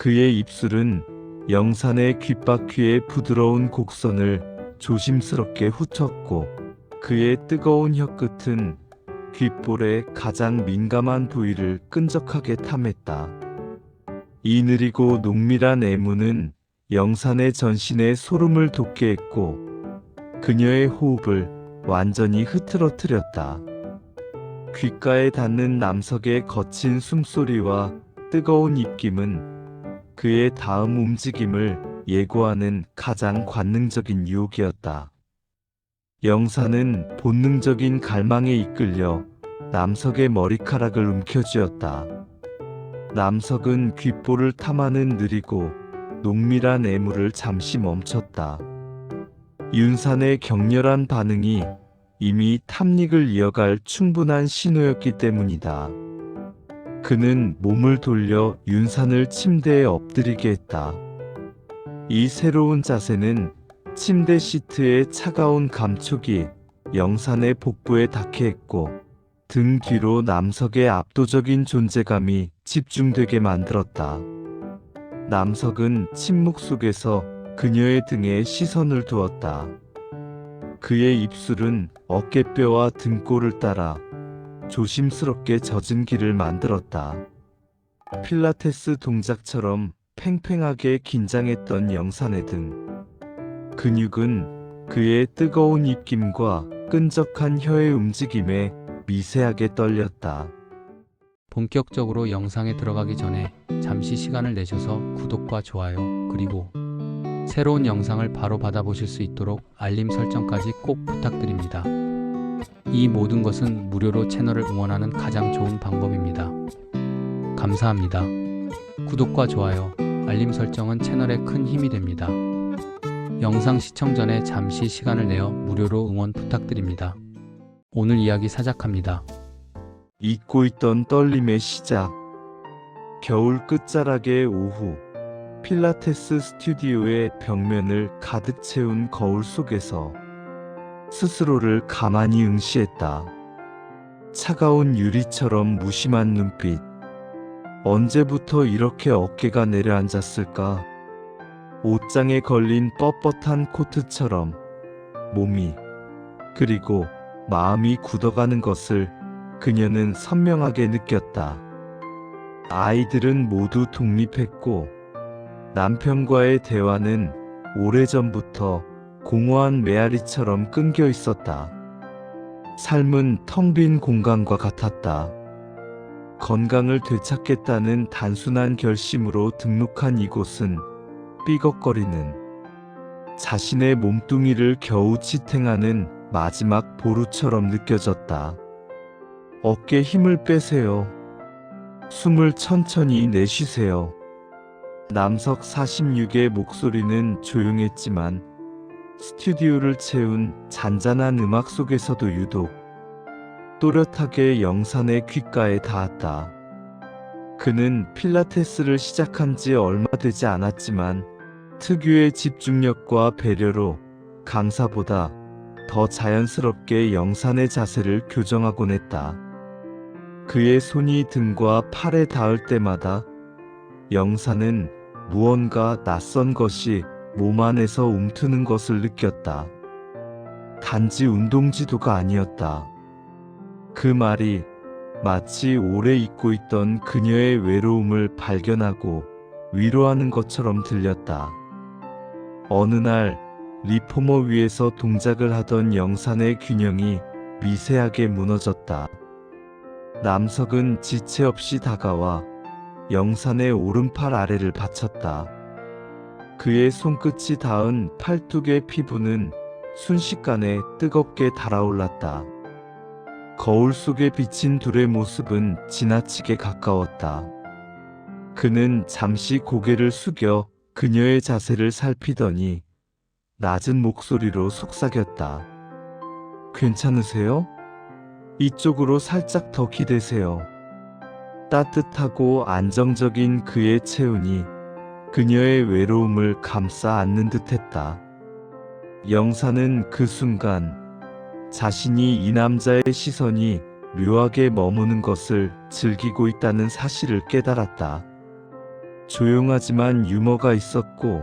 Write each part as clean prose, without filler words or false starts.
그의 입술은 영산의 귓바퀴의 부드러운 곡선을 조심스럽게 훑었고 그의 뜨거운 혀끝은 귓볼의 가장 민감한 부위를 끈적하게 탐했다. 이 느리고 농밀한 애무는 영산의 전신에 소름을 돋게 했고 그녀의 호흡을 완전히 흐트러뜨렸다. 귓가에 닿는 남석의 거친 숨소리와 뜨거운 입김은 그의 다음 움직임을 예고하는 가장 관능적인 유혹이었다. 영산은 본능적인 갈망에 이끌려 남석의 머리카락을 움켜쥐었다. 남석은 귓볼을 탐하는 느리고 농밀한 애무를 잠시 멈췄다. 윤산의 격렬한 반응이 이미 탐닉을 이어갈 충분한 신호였기 때문이다. 그는 몸을 돌려 윤산을 침대에 엎드리게 했다. 이 새로운 자세는 침대 시트의 차가운 감촉이 영산의 복부에 닿게 했고 등 뒤로 남석의 압도적인 존재감이 집중되게 만들었다. 남석은 침묵 속에서 그녀의 등에 시선을 두었다. 그의 입술은 어깨뼈와 등골을 따라 조심스럽게 젖은 길을 만들었다. 필라테스 동작처럼 팽팽하게 긴장했던 영산의 등. 근육은 그의 뜨거운 입김과 끈적한 혀의 움직임에 미세하게 떨렸다. 본격적으로 영상에 들어가기 전에 잠시 시간을 내셔서 구독과 좋아요, 그리고 새로운 영상을 바로 받아보실 수 있도록 알림 설정까지 꼭 부탁드립니다. 이 모든 것은 무료로 채널을 응원하는 가장 좋은 방법입니다. 감사합니다. 구독과 좋아요, 알림 설정은 채널에 큰 힘이 됩니다. 영상 시청 전에 잠시 시간을 내어 무료로 응원 부탁드립니다. 오늘 이야기 시작합니다. 잊고 있던 떨림의 시작. 겨울 끝자락의 오후, 필라테스 스튜디오의 벽면을 가득 채운 거울 속에서 스스로를 가만히 응시했다. 차가운 유리처럼 무심한 눈빛. 언제부터 이렇게 어깨가 내려앉았을까? 옷장에 걸린 뻣뻣한 코트처럼 몸이 그리고 마음이 굳어가는 것을 그녀는 선명하게 느꼈다. 아이들은 모두 독립했고 남편과의 대화는 오래전부터 공허한 메아리처럼 끊겨 있었다. 삶은 텅 빈 공간과 같았다. 건강을 되찾겠다는 단순한 결심으로 등록한 이곳은 삐걱거리는 자신의 몸뚱이를 겨우 지탱하는 마지막 보루처럼 느껴졌다. 어깨 힘을 빼세요. 숨을 천천히 내쉬세요. 남석 46의 목소리는 조용했지만 스튜디오를 채운 잔잔한 음악 속에서도 유독 또렷하게 영산의 귓가에 닿았다. 그는 필라테스를 시작한 지 얼마 되지 않았지만 특유의 집중력과 배려로 강사보다 더 자연스럽게 영산의 자세를 교정하곤 했다. 그의 손이 등과 팔에 닿을 때마다 영산은 무언가 낯선 것이 몸 안에서 움트는 것을 느꼈다. 단지 운동지도가 아니었다. 그 말이 마치 오래 잊고 있던 그녀의 외로움을 발견하고 위로하는 것처럼 들렸다. 어느 날 리포머 위에서 동작을 하던 영산의 균형이 미세하게 무너졌다. 남석은 지체 없이 다가와 영산의 오른팔 아래를 받쳤다. 그의 손끝이 닿은 팔뚝의 피부는 순식간에 뜨겁게 달아올랐다. 거울 속에 비친 둘의 모습은 지나치게 가까웠다. 그는 잠시 고개를 숙여 그녀의 자세를 살피더니 낮은 목소리로 속삭였다. 괜찮으세요? 이쪽으로 살짝 더 기대세요. 따뜻하고 안정적인 그의 체온이 그녀의 외로움을 감싸 안는 듯했다. 영산은 그 순간 자신이 이 남자의 시선이 묘하게 머무는 것을 즐기고 있다는 사실을 깨달았다. 조용하지만 유머가 있었고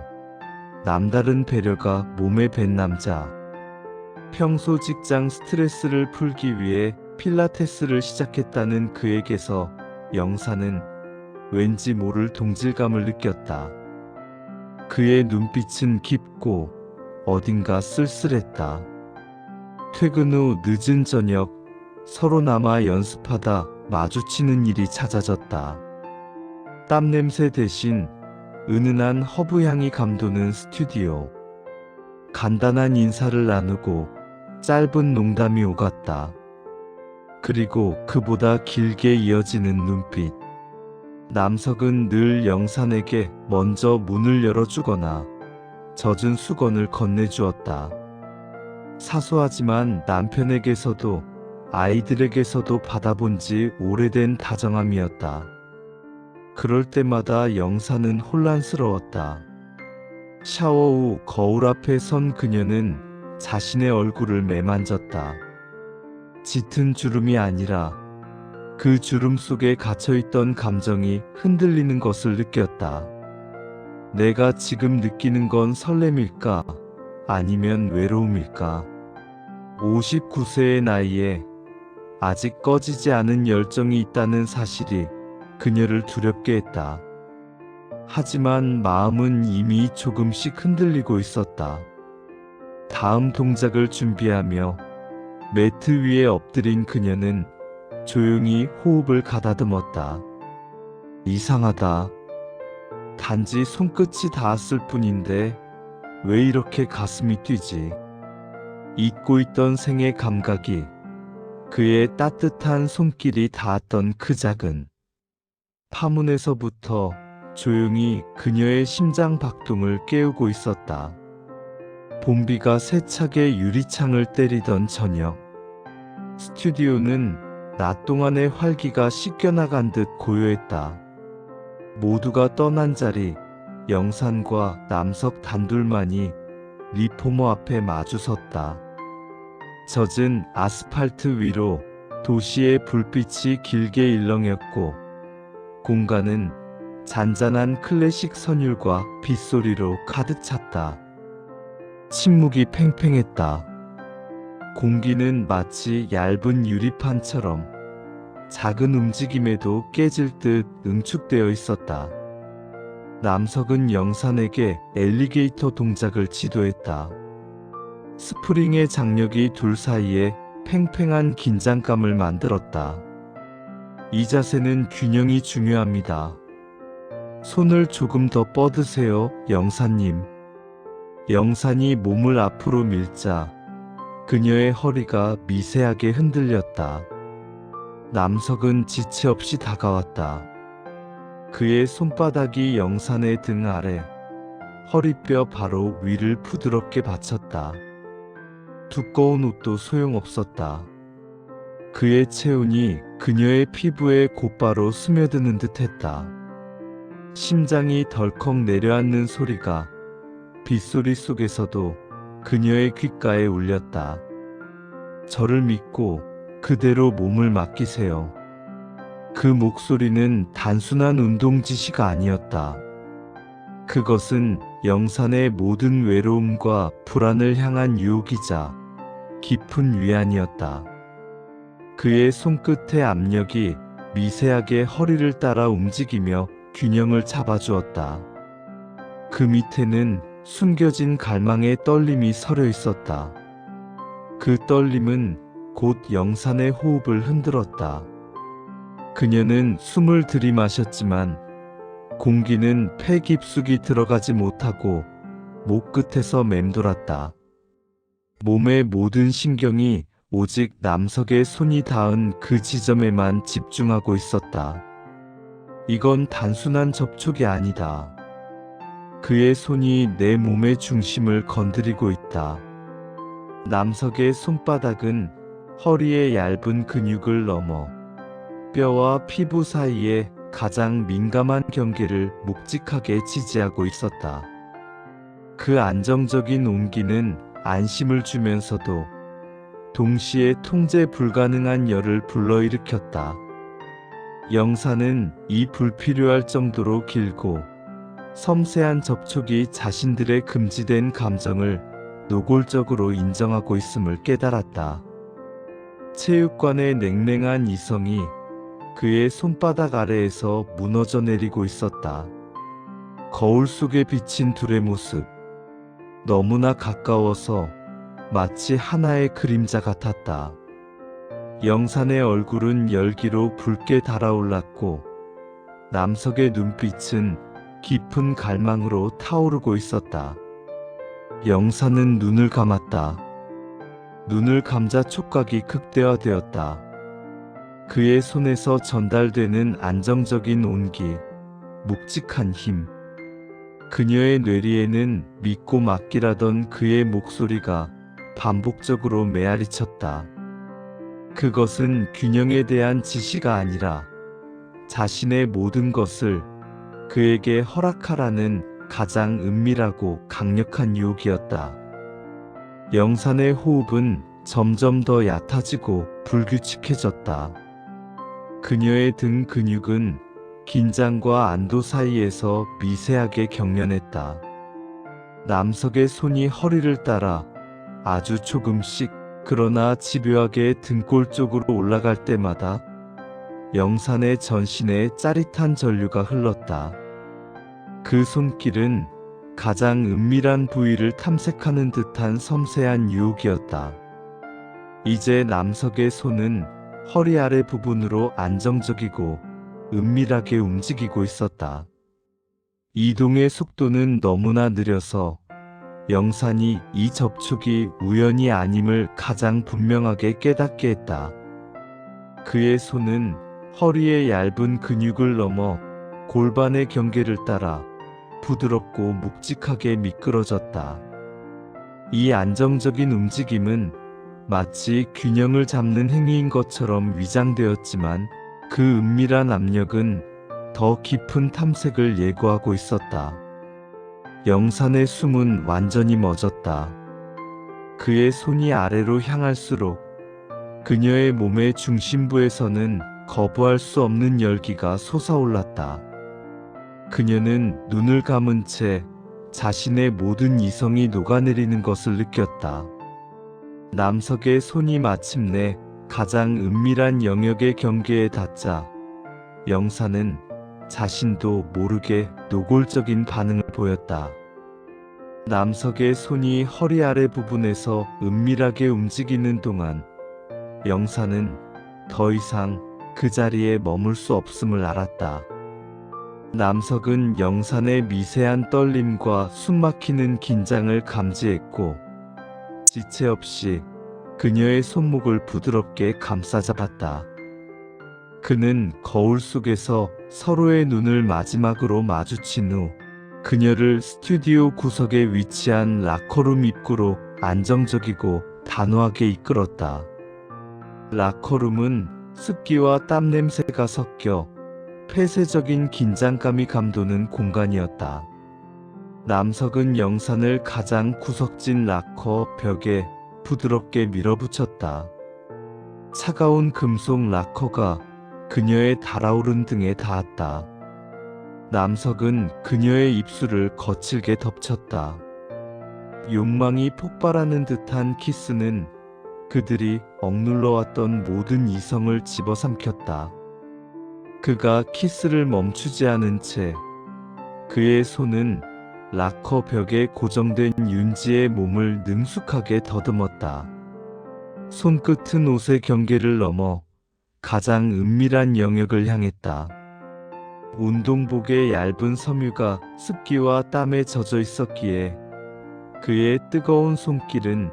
남다른 배려가 몸에 밴 남자. 평소 직장 스트레스를 풀기 위해 필라테스를 시작했다는 그에게서 영사는 왠지 모를 동질감을 느꼈다. 그의 눈빛은 깊고 어딘가 쓸쓸했다. 퇴근 후 늦은 저녁 서로 남아 연습하다 마주치는 일이 잦아졌다. 땀 냄새 대신 은은한 허브 향이 감도는 스튜디오. 간단한 인사를 나누고 짧은 농담이 오갔다. 그리고 그보다 길게 이어지는 눈빛. 남석은 늘 영산에게 먼저 문을 열어주거나 젖은 수건을 건네주었다. 사소하지만 남편에게서도 아이들에게서도 받아본 지 오래된 다정함이었다. 그럴 때마다 영사는 혼란스러웠다. 샤워 후 거울 앞에 선 그녀는 자신의 얼굴을 매만졌다. 짙은 주름이 아니라 그 주름 속에 갇혀있던 감정이 흔들리는 것을 느꼈다. 내가 지금 느끼는 건 설렘일까? 아니면 외로움일까? 59세의 나이에 아직 꺼지지 않은 열정이 있다는 사실이 그녀를 두렵게 했다. 하지만 마음은 이미 조금씩 흔들리고 있었다. 다음 동작을 준비하며 매트 위에 엎드린 그녀는 조용히 호흡을 가다듬었다. 이상하다. 단지 손끝이 닿았을 뿐인데 왜 이렇게 가슴이 뛰지? 잊고 있던 생의 감각이 그의 따뜻한 손길이 닿았던 그 작은 파문에서부터 조용히 그녀의 심장 박동을 깨우고 있었다. 봄비가 세차게 유리창을 때리던 저녁. 스튜디오는 낮 동안의 활기가 씻겨나간 듯 고요했다. 모두가 떠난 자리, 영산과 남석 단둘만이 리포머 앞에 마주섰다. 젖은 아스팔트 위로 도시의 불빛이 길게 일렁였고 공간은 잔잔한 클래식 선율과 빗소리로 가득 찼다. 침묵이 팽팽했다. 공기는 마치 얇은 유리판처럼 작은 움직임에도 깨질 듯 응축되어 있었다. 남석은 영산에게 엘리게이터 동작을 지도했다. 스프링의 장력이 둘 사이에 팽팽한 긴장감을 만들었다. 이 자세는 균형이 중요합니다. 손을 조금 더 뻗으세요, 영사님. 영산이 몸을 앞으로 밀자 그녀의 허리가 미세하게 흔들렸다. 남석은 지체 없이 다가왔다. 그의 손바닥이 영산의 등 아래, 허리뼈 바로 위를 부드럽게 받쳤다. 두꺼운 옷도 소용없었다. 그의 체온이 그녀의 피부에 곧바로 스며드는 듯했다. 심장이 덜컥 내려앉는 소리가 빗소리 속에서도 그녀의 귓가에 울렸다. 저를 믿고 그대로 몸을 맡기세요. 그 목소리는 단순한 운동 지시가 아니었다. 그것은 영산의 모든 외로움과 불안을 향한 유혹이자 깊은 위안이었다. 그의 손끝의 압력이 미세하게 허리를 따라 움직이며 균형을 잡아주었다. 그 밑에는 숨겨진 갈망의 떨림이 서려 있었다. 그 떨림은 곧 영산의 호흡을 흔들었다. 그녀는 숨을 들이마셨지만 공기는 폐 깊숙이 들어가지 못하고 목 끝에서 맴돌았다. 몸의 모든 신경이 오직 남석의 손이 닿은 그 지점에만 집중하고 있었다. 이건 단순한 접촉이 아니다. 그의 손이 내 몸의 중심을 건드리고 있다. 남석의 손바닥은 허리의 얇은 근육을 넘어 뼈와 피부 사이에 가장 민감한 경계를 묵직하게 지지하고 있었다. 그 안정적인 온기는 안심을 주면서도 동시에 통제 불가능한 열을 불러일으켰다. 영사는 이 불필요할 정도로 길고 섬세한 접촉이 자신들의 금지된 감정을 노골적으로 인정하고 있음을 깨달았다. 체육관의 냉랭한 이성이 그의 손바닥 아래에서 무너져 내리고 있었다. 거울 속에 비친 둘의 모습. 너무나 가까워서 마치 하나의 그림자 같았다. 영산의 얼굴은 열기로 붉게 달아올랐고 남석의 눈빛은 깊은 갈망으로 타오르고 있었다. 영산은 눈을 감았다. 눈을 감자 촉각이 극대화되었다. 그의 손에서 전달되는 안정적인 온기, 묵직한 힘. 그녀의 뇌리에는 믿고 맡기라던 그의 목소리가 반복적으로 메아리쳤다. 그것은 균형에 대한 지시가 아니라 자신의 모든 것을 그에게 허락하라는 가장 은밀하고 강력한 유혹이었다. 영산의 호흡은 점점 더 얕아지고 불규칙해졌다. 그녀의 등 근육은 긴장과 안도 사이에서 미세하게 경련했다. 남석의 손이 허리를 따라 아주 조금씩 그러나 집요하게 등골 쪽으로 올라갈 때마다 영산의 전신에 짜릿한 전류가 흘렀다. 그 손길은 가장 은밀한 부위를 탐색하는 듯한 섬세한 유혹이었다. 이제 남석의 손은 허리 아래 부분으로 안정적이고 은밀하게 움직이고 있었다. 이동의 속도는 너무나 느려서 영산이 이 접촉이 우연이 아님을 가장 분명하게 깨닫게 했다. 그의 손은 허리의 얇은 근육을 넘어 골반의 경계를 따라 부드럽고 묵직하게 미끄러졌다. 이 안정적인 움직임은 마치 균형을 잡는 행위인 것처럼 위장되었지만 그 은밀한 압력은 더 깊은 탐색을 예고하고 있었다. 영산의 숨은 완전히 멎었다. 그의 손이 아래로 향할수록 그녀의 몸의 중심부에서는 거부할 수 없는 열기가 솟아올랐다. 그녀는 눈을 감은 채 자신의 모든 이성이 녹아내리는 것을 느꼈다. 남석의 손이 마침내 가장 은밀한 영역의 경계에 닿자 영산은 자신도 모르게 노골적인 반응을 보였다. 남석의 손이 허리 아래 부분에서 은밀하게 움직이는 동안 영산은 더 이상 그 자리에 머물 수 없음을 알았다. 남석은 영산의 미세한 떨림과 숨막히는 긴장을 감지했고 지체 없이 그녀의 손목을 부드럽게 감싸잡았다. 그는 거울 속에서 서로의 눈을 마지막으로 마주친 후 그녀를 스튜디오 구석에 위치한 라커룸 입구로 안정적이고 단호하게 이끌었다. 라커룸은 습기와 땀 냄새가 섞여 폐쇄적인 긴장감이 감도는 공간이었다. 남석은 영산을 가장 구석진 락커 벽에 부드럽게 밀어붙였다. 차가운 금속 락커가 그녀의 달아오른 등에 닿았다. 남석은 그녀의 입술을 거칠게 덮쳤다. 욕망이 폭발하는 듯한 키스는 그들이 억눌러왔던 모든 이성을 집어삼켰다. 그가 키스를 멈추지 않은 채 그의 손은 락커 벽에 고정된 윤지의 몸을 능숙하게 더듬었다. 손끝은 옷의 경계를 넘어 가장 은밀한 영역을 향했다. 운동복의 얇은 섬유가 습기와 땀에 젖어 있었기에 그의 뜨거운 손길은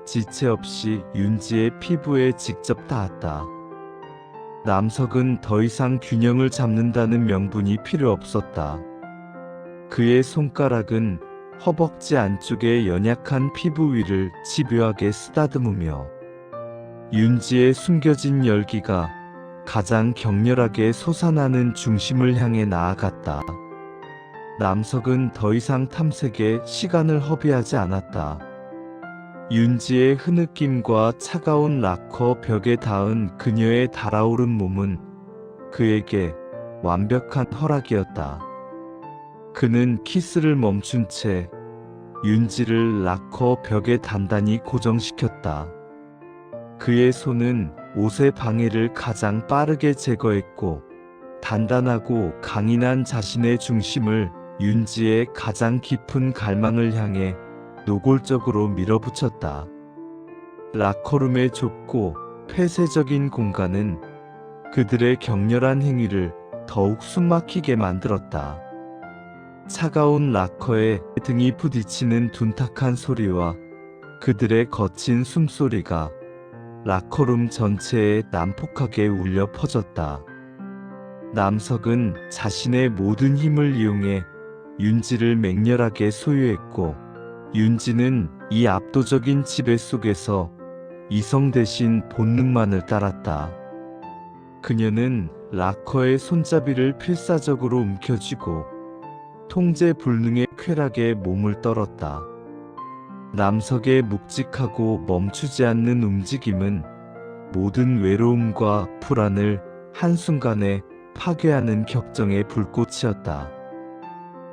지체 없이 윤지의 피부에 직접 닿았다. 남석은 더 이상 균형을 잡는다는 명분이 필요 없었다. 그의 손가락은 허벅지 안쪽의 연약한 피부 위를 집요하게 쓰다듬으며 윤지의 숨겨진 열기가 가장 격렬하게 솟아나는 중심을 향해 나아갔다. 남석은 더 이상 탐색에 시간을 허비하지 않았다. 윤지의 흐느낌과 차가운 락커 벽에 닿은 그녀의 달아오른 몸은 그에게 완벽한 허락이었다. 그는 키스를 멈춘 채 윤지를 락커 벽에 단단히 고정시켰다. 그의 손은 옷의 방해를 가장 빠르게 제거했고 단단하고 강인한 자신의 중심을 윤지의 가장 깊은 갈망을 향해 노골적으로 밀어붙였다. 락커룸의 좁고 폐쇄적인 공간은 그들의 격렬한 행위를 더욱 숨막히게 만들었다. 차가운 락커의 등이 부딪히는 둔탁한 소리와 그들의 거친 숨소리가 락커룸 전체에 난폭하게 울려 퍼졌다. 남석은 자신의 모든 힘을 이용해 윤지를 맹렬하게 소유했고 윤지는 이 압도적인 지배 속에서 이성 대신 본능만을 따랐다. 그녀는 락커의 손잡이를 필사적으로 움켜쥐고 통제 불능의 쾌락에 몸을 떨었다. 남석의 묵직하고 멈추지 않는 움직임은 모든 외로움과 불안을 한순간에 파괴하는 격정의 불꽃이었다.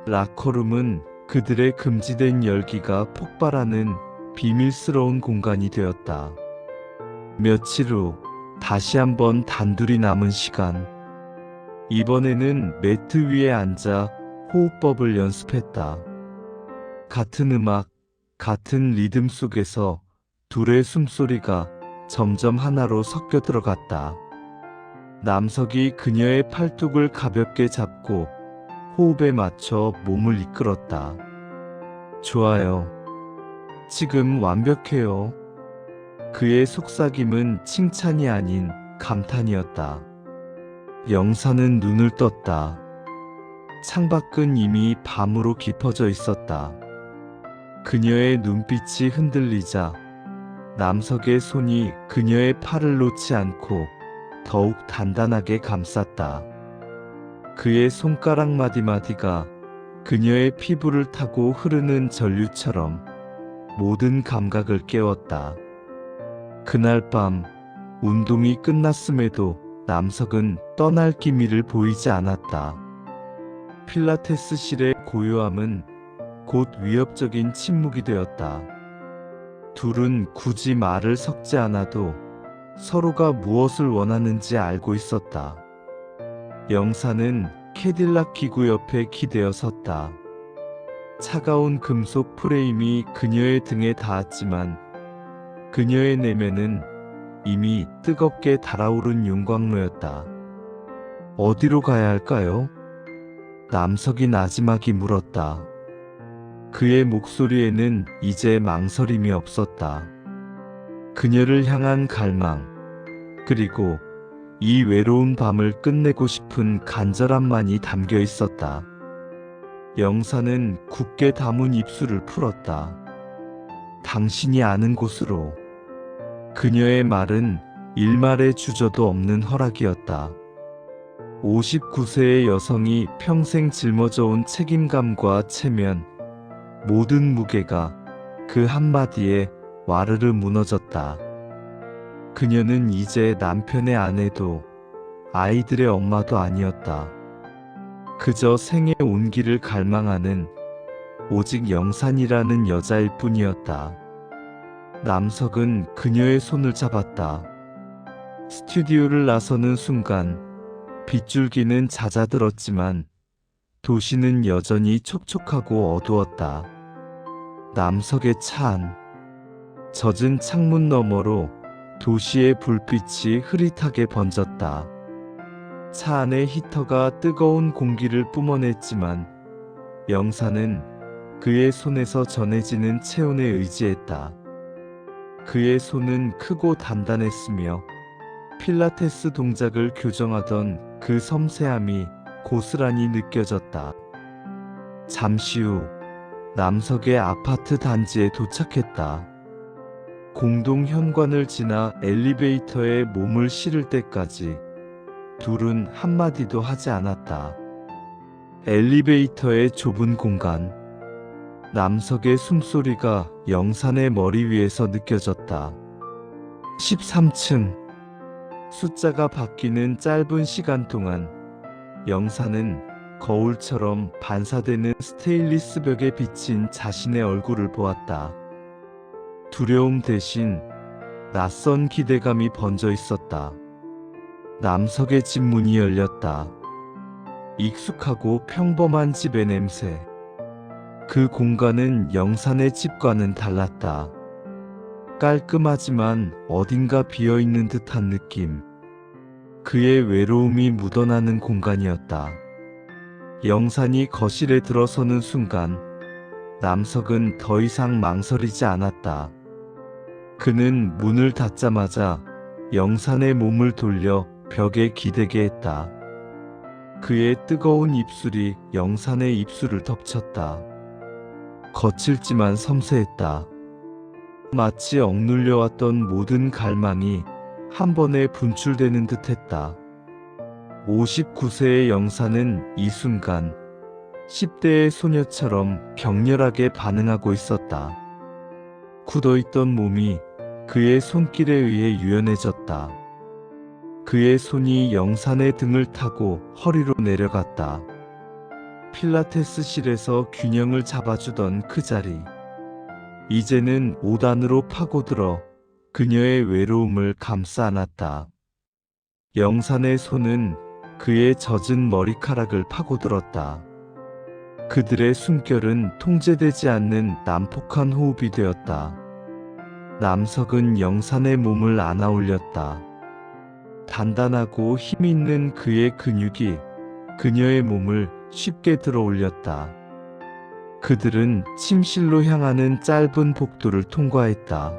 락커룸은 그들의 금지된 열기가 폭발하는 비밀스러운 공간이 되었다. 며칠 후 다시 한번 단둘이 남은 시간. 이번에는 매트 위에 앉아 호흡법을 연습했다. 같은 음악, 같은 리듬 속에서 둘의 숨소리가 점점 하나로 섞여 들어갔다. 남석이 그녀의 팔뚝을 가볍게 잡고 호흡에 맞춰 몸을 이끌었다. 좋아요. 지금 완벽해요. 그의 속삭임은 칭찬이 아닌 감탄이었다. 영사는 눈을 떴다. 창밖은 이미 밤으로 깊어져 있었다. 그녀의 눈빛이 흔들리자 남석의 손이 그녀의 팔을 놓지 않고 더욱 단단하게 감쌌다. 그의 손가락 마디마디가 그녀의 피부를 타고 흐르는 전류처럼 모든 감각을 깨웠다. 그날 밤 운동이 끝났음에도 남석은 떠날 기미를 보이지 않았다. 필라테스실의 고요함은 곧 위협적인 침묵이 되었다. 둘은 굳이 말을 섞지 않아도 서로가 무엇을 원하는지 알고 있었다. 영사는 캐딜락 기구 옆에 기대어 섰다. 차가운 금속 프레임이 그녀의 등에 닿았지만 그녀의 내면은 이미 뜨겁게 달아오른 용광로였다. 어디로 가야 할까요? 남석이 나지막이 물었다. 그의 목소리에는 이제 망설임이 없었다. 그녀를 향한 갈망, 그리고 이 외로운 밤을 끝내고 싶은 간절함만이 담겨 있었다. 영사는 굳게 담은 입술을 풀었다. 당신이 아는 곳으로. 그녀의 말은 일말의 주저도 없는 허락이었다. 59세의 여성이 평생 짊어져 온 책임감과 체면, 모든 무게가 그 한마디에 와르르 무너졌다. 그녀는 이제 남편의 아내도 아이들의 엄마도 아니었다. 그저 생의 온기를 갈망하는 오직 영산이라는 여자일 뿐이었다. 남석은 그녀의 손을 잡았다. 스튜디오를 나서는 순간 빗줄기는 잦아들었지만 도시는 여전히 촉촉하고 어두웠다. 남석의 차 안. 젖은 창문 너머로 도시의 불빛이 흐릿하게 번졌다. 차 안의 히터가 뜨거운 공기를 뿜어냈지만 영사는 그의 손에서 전해지는 체온에 의지했다. 그의 손은 크고 단단했으며 필라테스 동작을 교정하던 그 섬세함이 고스란히 느껴졌다. 잠시 후 남석의 아파트 단지에 도착했다. 공동 현관을 지나 엘리베이터에 몸을 실을 때까지 둘은 한마디도 하지 않았다. 엘리베이터의 좁은 공간. 남석의 숨소리가 영산의 머리 위에서 느껴졌다. 13층. 숫자가 바뀌는 짧은 시간 동안 영산은 거울처럼 반사되는 스테인리스 벽에 비친 자신의 얼굴을 보았다. 두려움 대신 낯선 기대감이 번져 있었다. 남석의 집 문이 열렸다. 익숙하고 평범한 집의 냄새. 그 공간은 영산의 집과는 달랐다. 깔끔하지만 어딘가 비어있는 듯한 느낌. 그의 외로움이 묻어나는 공간이었다. 영산이 거실에 들어서는 순간 남석은 더 이상 망설이지 않았다. 그는 문을 닫자마자 영산의 몸을 돌려 벽에 기대게 했다. 그의 뜨거운 입술이 영산의 입술을 덮쳤다. 거칠지만 섬세했다. 마치 억눌려왔던 모든 갈망이 한 번에 분출되는 듯했다. 59세의 영산은 이 순간 10대의 소녀처럼 격렬하게 반응하고 있었다. 굳어있던 몸이 그의 손길에 의해 유연해졌다. 그의 손이 영산의 등을 타고 허리로 내려갔다. 필라테스실에서 균형을 잡아주던 그 자리. 이제는 5단으로 파고들어 그녀의 외로움을 감싸 안았다. 영산의 손은 그의 젖은 머리카락을 파고들었다. 그들의 숨결은 통제되지 않는 난폭한 호흡이 되었다. 남석은 영산의 몸을 안아 올렸다. 단단하고 힘있는 그의 근육이 그녀의 몸을 쉽게 들어 올렸다. 그들은 침실로 향하는 짧은 복도를 통과했다.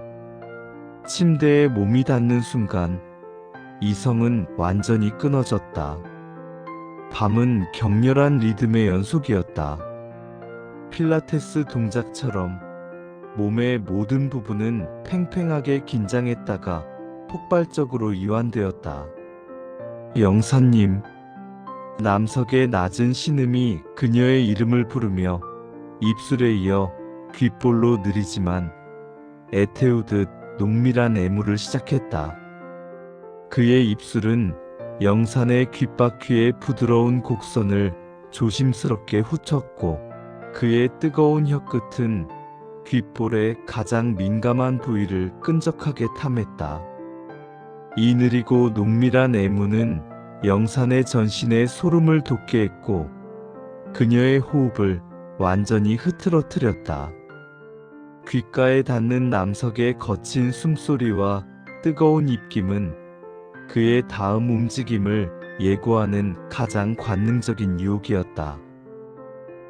침대에 몸이 닿는 순간 이성은 완전히 끊어졌다. 밤은 격렬한 리듬의 연속이었다. 필라테스 동작처럼 몸의 모든 부분은 팽팽하게 긴장했다가 폭발적으로 이완되었다. 영사님. 남석의 낮은 신음이 그녀의 이름을 부르며 입술에 이어 귓볼로 느리지만 애태우듯 농밀한 애무를 시작했다. 그의 입술은 영산의 귓바퀴의 부드러운 곡선을 조심스럽게 훑었고 그의 뜨거운 혀끝은 귓볼의 가장 민감한 부위를 끈적하게 탐했다. 이 느리고 농밀한 애무는 영산의 전신에 소름을 돋게 했고 그녀의 호흡을 완전히 흐트러뜨렸다. 귓가에 닿는 남석의 거친 숨소리와 뜨거운 입김은 그의 다음 움직임을 예고하는 가장 관능적인 유혹이었다.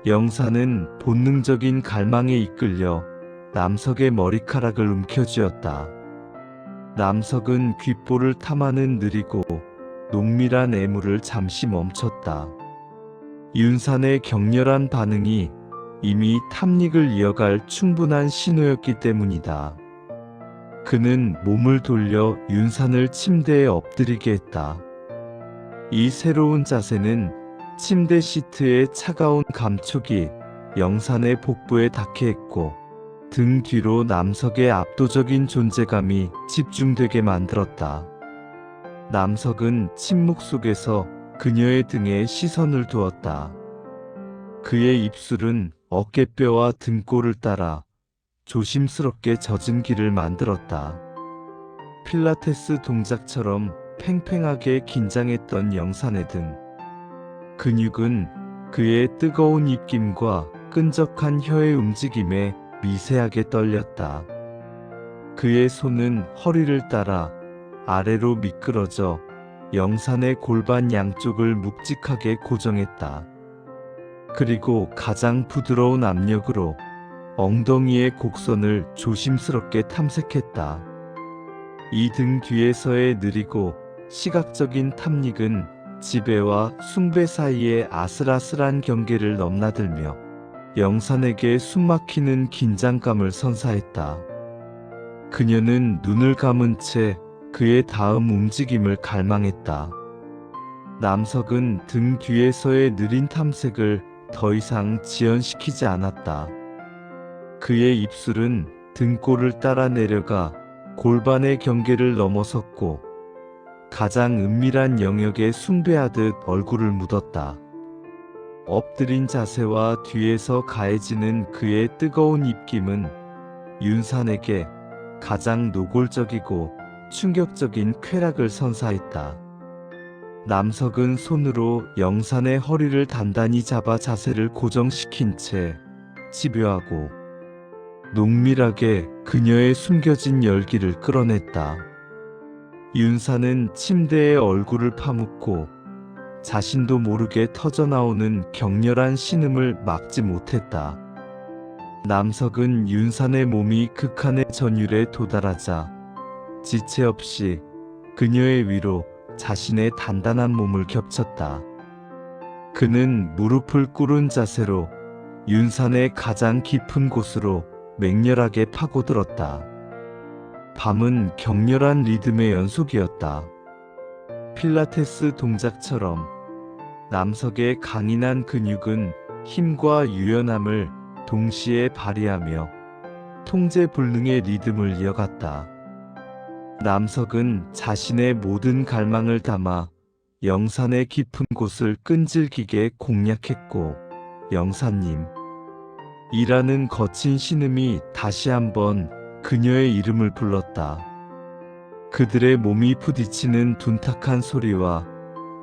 영산은 본능적인 갈망에 이끌려 남석의 머리카락을 움켜쥐었다. 남석은 귓볼을 탐하는 느리고 농밀한 애무를 잠시 멈췄다. 윤산의 격렬한 반응이 이미 탐닉을 이어갈 충분한 신호였기 때문이다. 그는 몸을 돌려 윤산을 침대에 엎드리게 했다. 이 새로운 자세는 침대 시트의 차가운 감촉이 영산의 복부에 닿게 했고 등 뒤로 남석의 압도적인 존재감이 집중되게 만들었다. 남석은 침묵 속에서 그녀의 등에 시선을 두었다. 그의 입술은 어깨뼈와 등골을 따라 조심스럽게 젖은 길을 만들었다. 필라테스 동작처럼 팽팽하게 긴장했던 영산의 등. 근육은 그의 뜨거운 입김과 끈적한 혀의 움직임에 미세하게 떨렸다. 그의 손은 허리를 따라 아래로 미끄러져 영산의 골반 양쪽을 묵직하게 고정했다. 그리고 가장 부드러운 압력으로 엉덩이의 곡선을 조심스럽게 탐색했다. 이 등 뒤에서의 느리고 시각적인 탐닉은 지배와 숭배 사이의 아슬아슬한 경계를 넘나들며 영산에게 숨막히는 긴장감을 선사했다. 그녀는 눈을 감은 채 그의 다음 움직임을 갈망했다. 남석은 등 뒤에서의 느린 탐색을 더 이상 지연시키지 않았다. 그의 입술은 등골을 따라 내려가 골반의 경계를 넘어섰고 가장 은밀한 영역에 숭배하듯 얼굴을 묻었다. 엎드린 자세와 뒤에서 가해지는 그의 뜨거운 입김은 윤산에게 가장 노골적이고 충격적인 쾌락을 선사했다. 남석은 손으로 영산의 허리를 단단히 잡아 자세를 고정시킨 채 집요하고 농밀하게 그녀의 숨겨진 열기를 끌어냈다. 윤산은 침대에 얼굴을 파묻고 자신도 모르게 터져나오는 격렬한 신음을 막지 못했다. 남석은 윤산의 몸이 극한의 전율에 도달하자 지체 없이 그녀의 위로 자신의 단단한 몸을 겹쳤다. 그는 무릎을 꿇은 자세로 윤산의 가장 깊은 곳으로 맹렬하게 파고들었다. 밤은 격렬한 리듬의 연속이었다. 필라테스 동작처럼 남석의 강인한 근육은 힘과 유연함을 동시에 발휘하며 통제불능의 리듬을 이어갔다. 남석은 자신의 모든 갈망을 담아 영산의 깊은 곳을 끈질기게 공략했고, 영사님 이라는 거친 신음이 다시 한번 그녀의 이름을 불렀다. 그들의 몸이 부딪히는 둔탁한 소리와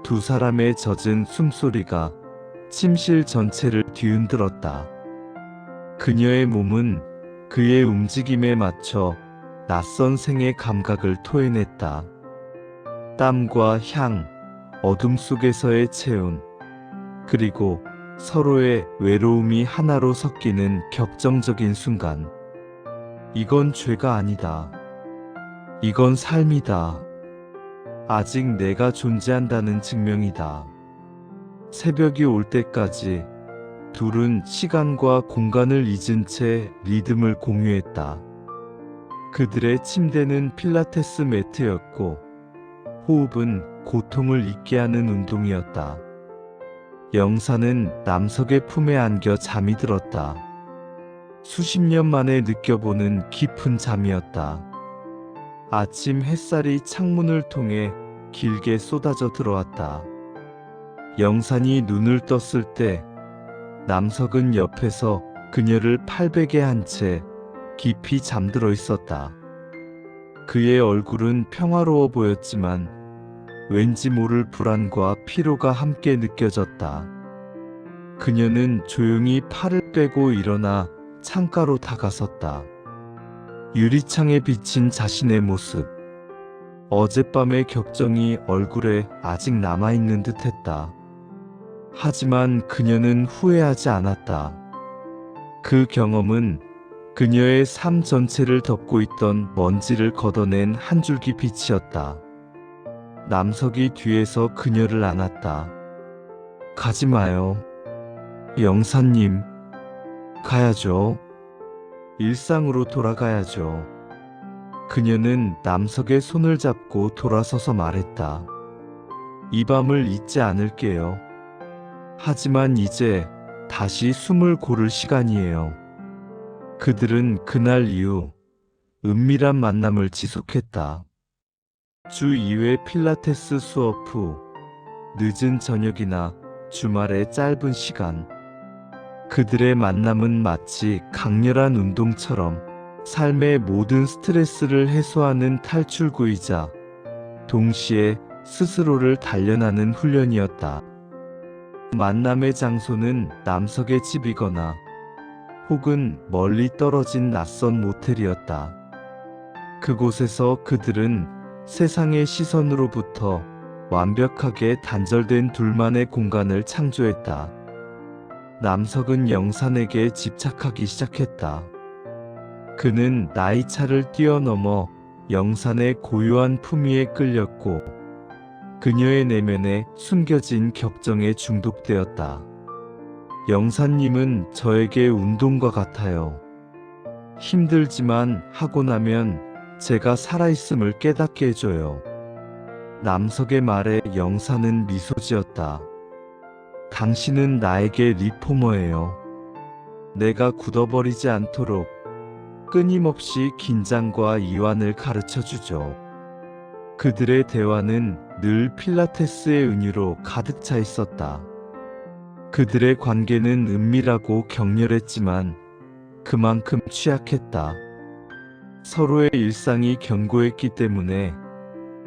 두 사람의 젖은 숨소리가 침실 전체를 뒤흔들었다. 그녀의 몸은 그의 움직임에 맞춰 낯선 생의 감각을 토해냈다. 땀과 향, 어둠 속에서의 체온, 그리고 서로의 외로움이 하나로 섞이는 격정적인 순간. 이건 죄가 아니다. 이건 삶이다. 아직 내가 존재한다는 증명이다. 새벽이 올 때까지 둘은 시간과 공간을 잊은 채 리듬을 공유했다. 그들의 침대는 필라테스 매트였고, 호흡은 고통을 잊게 하는 운동이었다. 영사는 남석의 품에 안겨 잠이 들었다. 수십 년 만에 느껴보는 깊은 잠이었다. 아침 햇살이 창문을 통해 길게 쏟아져 들어왔다. 영산이 눈을 떴을 때 남석은 옆에서 그녀를 팔베개 한 채 깊이 잠들어 있었다. 그의 얼굴은 평화로워 보였지만 왠지 모를 불안과 피로가 함께 느껴졌다. 그녀는 조용히 팔을 빼고 일어나 창가로 다가섰다. 유리창에 비친 자신의 모습. 어젯밤의 격정이 얼굴에 아직 남아있는 듯했다. 하지만 그녀는 후회하지 않았다. 그 경험은 그녀의 삶 전체를 덮고 있던 먼지를 걷어낸 한 줄기 빛이었다. 남석이 뒤에서 그녀를 안았다. 가지 마요. 영사님. 가야죠. 일상으로 돌아가야죠. 그녀는 남석의 손을 잡고 돌아서서 말했다. 이 밤을 잊지 않을게요. 하지만 이제 다시 숨을 고를 시간이에요. 그들은 그날 이후 은밀한 만남을 지속했다. 주 2회 필라테스 수업 후 늦은 저녁이나 주말의 짧은 시간, 그들의 만남은 마치 강렬한 운동처럼 삶의 모든 스트레스를 해소하는 탈출구이자 동시에 스스로를 단련하는 훈련이었다. 만남의 장소는 남석의 집이거나 혹은 멀리 떨어진 낯선 모텔이었다. 그곳에서 그들은 세상의 시선으로부터 완벽하게 단절된 둘만의 공간을 창조했다. 남석은 영산에게 집착하기 시작했다. 그는 나이차를 뛰어넘어 영산의 고요한 품위에 끌렸고, 그녀의 내면에 숨겨진 격정에 중독되었다. 영사님은 저에게 운동과 같아요. 힘들지만 하고 나면 제가 살아있음을 깨닫게 해줘요. 남석의 말에 영사는 미소 지었다. 당신은 나에게 리포머예요. 내가 굳어버리지 않도록 끊임없이 긴장과 이완을 가르쳐주죠. 그들의 대화는 늘 필라테스의 은유로 가득 차 있었다. 그들의 관계는 은밀하고 격렬했지만 그만큼 취약했다. 서로의 일상이 견고했기 때문에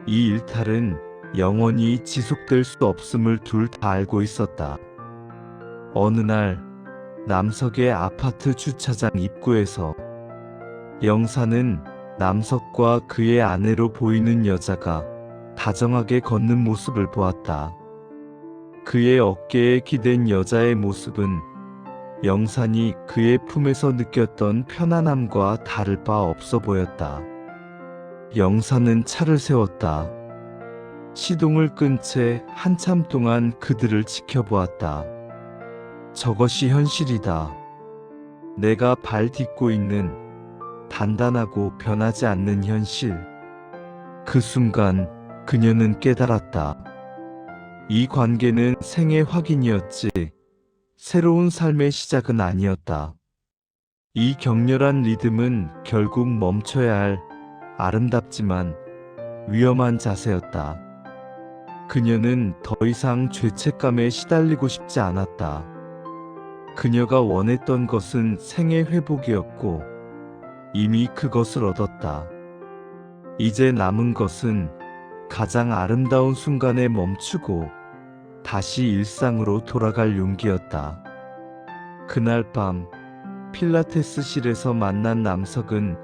이 일탈은 영원히 지속될 수 없음을 둘 다 알고 있었다. 어느 날 남석의 아파트 주차장 입구에서 영사는 남석과 그의 아내로 보이는 여자가 다정하게 걷는 모습을 보았다. 그의 어깨에 기댄 여자의 모습은 영산이 그의 품에서 느꼈던 편안함과 다를 바 없어 보였다. 영산은 차를 세웠다. 시동을 끈 채 한참 동안 그들을 지켜보았다. 저것이 현실이다. 내가 발 딛고 있는 단단하고 변하지 않는 현실. 그 순간 그녀는 깨달았다. 이 관계는 생의 확인이었지, 새로운 삶의 시작은 아니었다. 이 격렬한 리듬은 결국 멈춰야 할 아름답지만 위험한 자세였다. 그녀는 더 이상 죄책감에 시달리고 싶지 않았다. 그녀가 원했던 것은 생의 회복이었고 이미 그것을 얻었다. 이제 남은 것은 가장 아름다운 순간에 멈추고 다시 일상으로 돌아갈 용기였다. 그날 밤 필라테스실에서 만난 남석은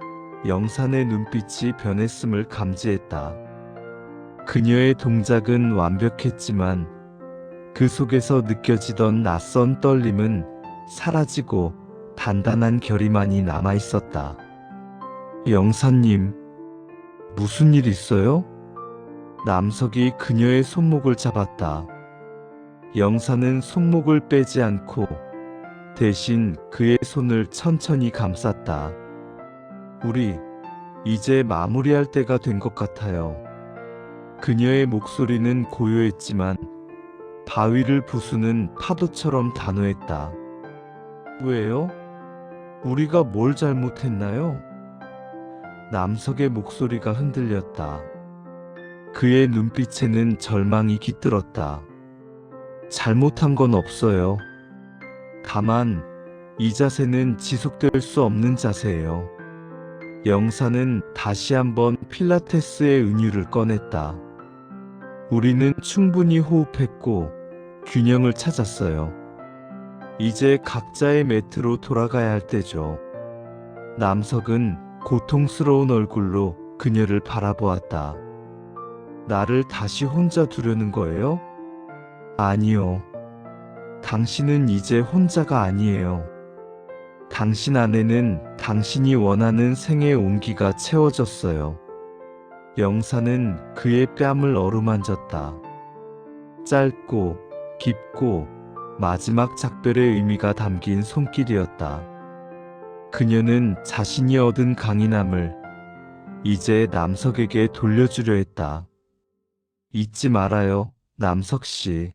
영산의 눈빛이 변했음을 감지했다. 그녀의 동작은 완벽했지만 그 속에서 느껴지던 낯선 떨림은 사라지고 단단한 결의만이 남아 있었다. 영사님, 무슨 일 있어요? 남석이 그녀의 손목을 잡았다. 영사는 손목을 빼지 않고 대신 그의 손을 천천히 감쌌다. 우리 이제 마무리할 때가 된 것 같아요. 그녀의 목소리는 고요했지만 바위를 부수는 파도처럼 단호했다. 왜요? 우리가 뭘 잘못했나요? 남석의 목소리가 흔들렸다. 그의 눈빛에는 절망이 깃들었다. 잘못한 건 없어요. 다만 이 자세는 지속될 수 없는 자세예요. 영사는 다시 한번 필라테스의 은유를 꺼냈다. 우리는 충분히 호흡했고 균형을 찾았어요. 이제 각자의 매트로 돌아가야 할 때죠. 남석은 고통스러운 얼굴로 그녀를 바라보았다. 나를 다시 혼자 두려는 거예요? 아니요. 당신은 이제 혼자가 아니에요. 당신 안에는 당신이 원하는 생의 온기가 채워졌어요. 영사는 그의 뺨을 어루만졌다. 짧고 깊고 마지막 작별의 의미가 담긴 손길이었다. 그녀는 자신이 얻은 강인함을 이제 남석에게 돌려주려 했다. 잊지 말아요, 남석 씨.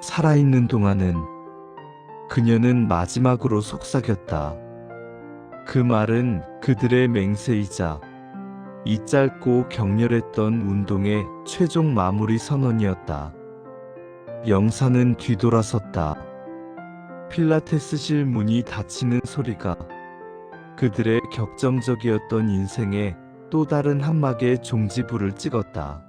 살아있는 동안은. 그녀는 마지막으로 속삭였다. 그 말은 그들의 맹세이자 이 짧고 격렬했던 운동의 최종 마무리 선언이었다. 영사는 뒤돌아섰다. 필라테스실 문이 닫히는 소리가 그들의 격정적이었던 인생에 또 다른 한막의 종지부를 찍었다.